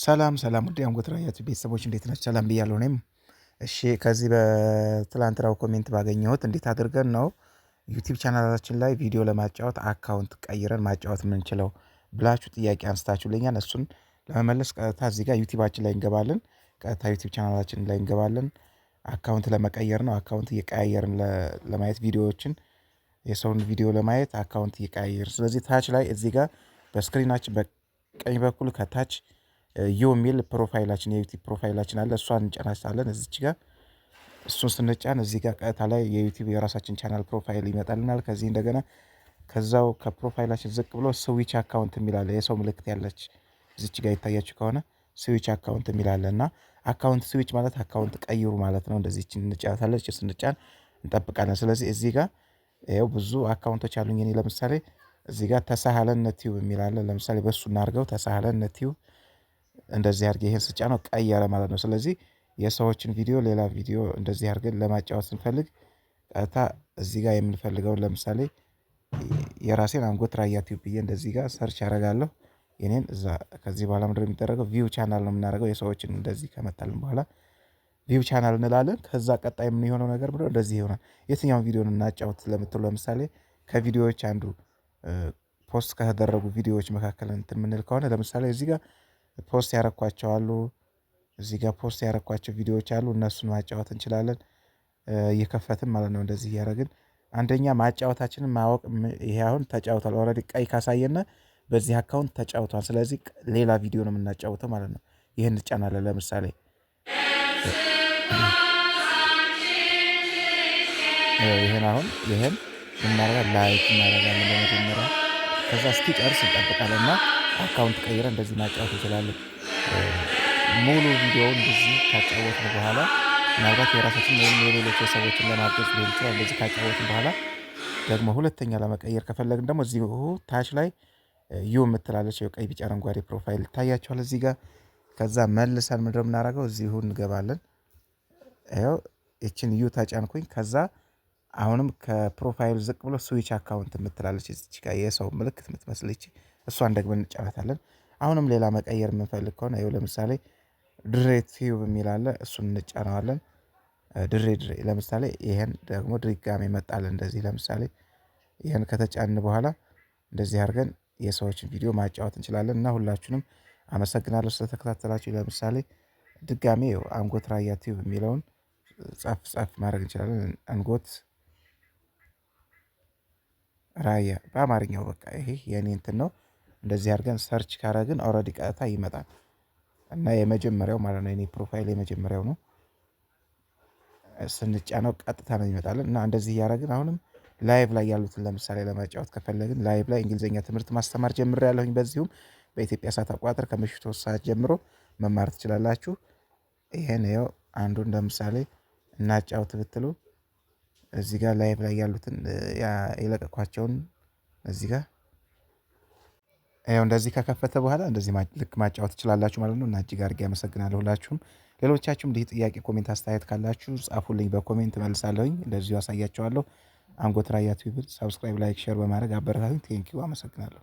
ሰላም ሰላም ውድ የአንጎት ራያ ቤተሰቦች እንዴት ናችሁ? ሰላም ብያለሁ። እኔም እሺ። ከዚህ በትላንትናው ኮሜንት ባገኘሁት እንዴት አድርገን ነው ዩቲዩብ ቻናላችን ላይ ቪዲዮ ለማጫወት አካውንት ቀይረን ማጫወት የምንችለው ብላችሁ ጥያቄ አንስታችሁልኛል። እሱን ለመመለስ ቀጥታ እዚህ ጋር ዩቲዩባችን ላይ እንገባለን። ቀጥታ ዩቲዩብ ቻናላችን ላይ እንገባለን። አካውንት ለመቀየር ነው። አካውንት እየቀያየርን ለማየት ቪዲዮዎችን የሰውን ቪዲዮ ለማየት አካውንት እየቀያየር። ስለዚህ ታች ላይ እዚህ ጋር በስክሪናችን በቀኝ በኩል ከታች ዩ የሚል ፕሮፋይላችን የዩቲዩብ ፕሮፋይላችን አለ። እሷን እንጫናለን እዚች ጋር። እሱን ስንጫን እዚህ ጋር ቀጥታ ላይ የዩቲዩብ የራሳችን ቻናል ፕሮፋይል ይመጣልናል። ከዚህ እንደገና ከዛው ከፕሮፋይላችን ዝቅ ብሎ ስዊች አካውንት የሚላለ የሰው ምልክት ያለች እዚች ጋር ይታያችሁ ከሆነ ስዊች አካውንት የሚላለ እና አካውንት ስዊች ማለት አካውንት ቀይሩ ማለት ነው። እንደዚህ እንጫናታለን። ስንጫን እንጠብቃለን። ስለዚህ እዚህ ጋር ይኸው ብዙ አካውንቶች አሉኝ እኔ። ለምሳሌ እዚህ ጋር ተሳሃለን ቲዩብ የሚላለ ለምሳሌ በሱ እናድርገው። ተሳሃለን ቲዩብ እንደዚህ አድርገን ይሄን ስጫነው ቀየረ ማለት ነው። ስለዚህ የሰዎችን ቪዲዮ ሌላ ቪዲዮ እንደዚህ አድርገን ለማጫወት ስንፈልግ ቀጥታ እዚህ ጋር የምንፈልገውን ለምሳሌ የራሴን አንጎት ራያ ቲዩብ ብዬ እንደዚህ ጋር ሰርች አደርጋለሁ። የኔን እዛ ከዚህ በኋላ ምንድነው የሚደረገው? ቪው ቻናል ነው የምናደርገው። የሰዎችን እንደዚህ ከመጣልን በኋላ ቪው ቻናል እንላለን። ከዛ ቀጣይ የምንሆነው ነገር ብሎ እንደዚህ ይሆናል። የትኛውን ቪዲዮን እናጫወት ለምትሉ ለምሳሌ ከቪዲዮዎች አንዱ ፖስት ከተደረጉ ቪዲዮዎች መካከል እንትን የምንል ከሆነ ለምሳሌ እዚህ ጋር ፖስት ያረኳቸው አሉ። እዚህ ጋር ፖስት ያረኳቸው ቪዲዮዎች አሉ። እነሱን ማጫወት እንችላለን እየከፈትን ማለት ነው። እንደዚህ እያደረግን አንደኛ ማጫወታችንን ማወቅ። ይሄ አሁን ተጫውቷል ኦልሬዲ ቀይ ካሳየና በዚህ አካውንት ተጫውቷል። ስለዚህ ሌላ ቪዲዮ ነው የምናጫውተው ማለት ነው። ይሄን እንጫናለን። ለምሳሌ ይሄን አሁን ይሄን እናደርጋለን ላይክ እናደርጋለን በመጀመሪያ። ከዛ እስኪጨርስ እንጠብቃለን እና አካውንት ቀይረን እንደዚህ ማጫወት እንችላለን። ሙሉ ቪዲዮውን እንደዚህ ካጫወትን በኋላ ምናልባት የራሳችን ወይም የሌሎች ሰዎችን ለማገዝ ሊሆን ይችላል። እንደዚህ ካጫወትን በኋላ ደግሞ ሁለተኛ ለመቀየር ከፈለግን ደግሞ እዚህ ታች ላይ ዩ የምትላለች ቀይ ቢጫ አረንጓዴ ፕሮፋይል ይታያቸዋል እዚህ ጋር። ከዛ መልሰን ምንድን ነው የምናደርገው? እዚሁ እንገባለን። ይኸው ይችን ዩ ተጫንኩኝ። ከዛ አሁንም ከፕሮፋይል ዝቅ ብሎ ስዊች አካውንት የምትላለች እዚች ጋር የሰው ምልክት የምትመስለች እሷን ደግመን እንጫናታለን። አሁንም ሌላ መቀየር የምንፈልግ ከሆነ ይኸው ለምሳሌ ድሬ ቲዩብ የሚል አለ። እሱን እንጫነዋለን። ድሬ ለምሳሌ ይሄን ደግሞ ድጋሜ መጣለን። እንደዚህ ለምሳሌ ይሄን ከተጫንን በኋላ እንደዚህ አድርገን የሰዎችን ቪዲዮ ማጫወት እንችላለን። እና ሁላችሁንም አመሰግናለሁ ስለተከታተላችሁ። ለምሳሌ ድጋሜ አንጎት ራያ ቲዩብ የሚለውን ጻፍ ማድረግ እንችላለን። አንጎት ራያ በአማርኛው በቃ ይሄ የኔ እንትን ነው። እንደዚህ አድርገን ሰርች ካረግን ኦልሬዲ ቀጥታ ይመጣል እና የመጀመሪያው ማለት ነው። የኔ ፕሮፋይል የመጀመሪያው ነው። ስንጫነው ቀጥታ ነው ይመጣልን። እና እንደዚህ እያደረግን አሁንም ላይቭ ላይ ያሉትን ለምሳሌ ለማጫወት ከፈለግን ላይቭ ላይ እንግሊዝኛ ትምህርት ማስተማር ጀምሬያለሁኝ። በዚሁም በኢትዮጵያ ሰዓት አቆጣጠር ከምሽቱ 3 ሰዓት ጀምሮ መማር ትችላላችሁ። ይሄን ይኸው አንዱን ለምሳሌ እናጫውት ብትሉ እዚህ ጋር ላይቭ ላይ ያሉትን የለቀኳቸውን እዚህ ጋር ይኸው እንደዚህ ከከፈተ በኋላ እንደዚህ ልክ ማጫወት ትችላላችሁ ማለት ነው። እና እጅግ አድርጌ አመሰግናለሁ ሁላችሁም። ሌሎቻችሁም እንዲህ ጥያቄ፣ ኮሜንት፣ አስተያየት ካላችሁ ጻፉልኝ፣ በኮሜንት መልሳለሁኝ። እንደዚሁ አሳያቸዋለሁ። አንጎት ራያ ቲዩብ ሰብስክራይብ፣ ላይክ፣ ሼር በማድረግ አበረታቱኝ። ቴንኪው አመሰግናለሁ።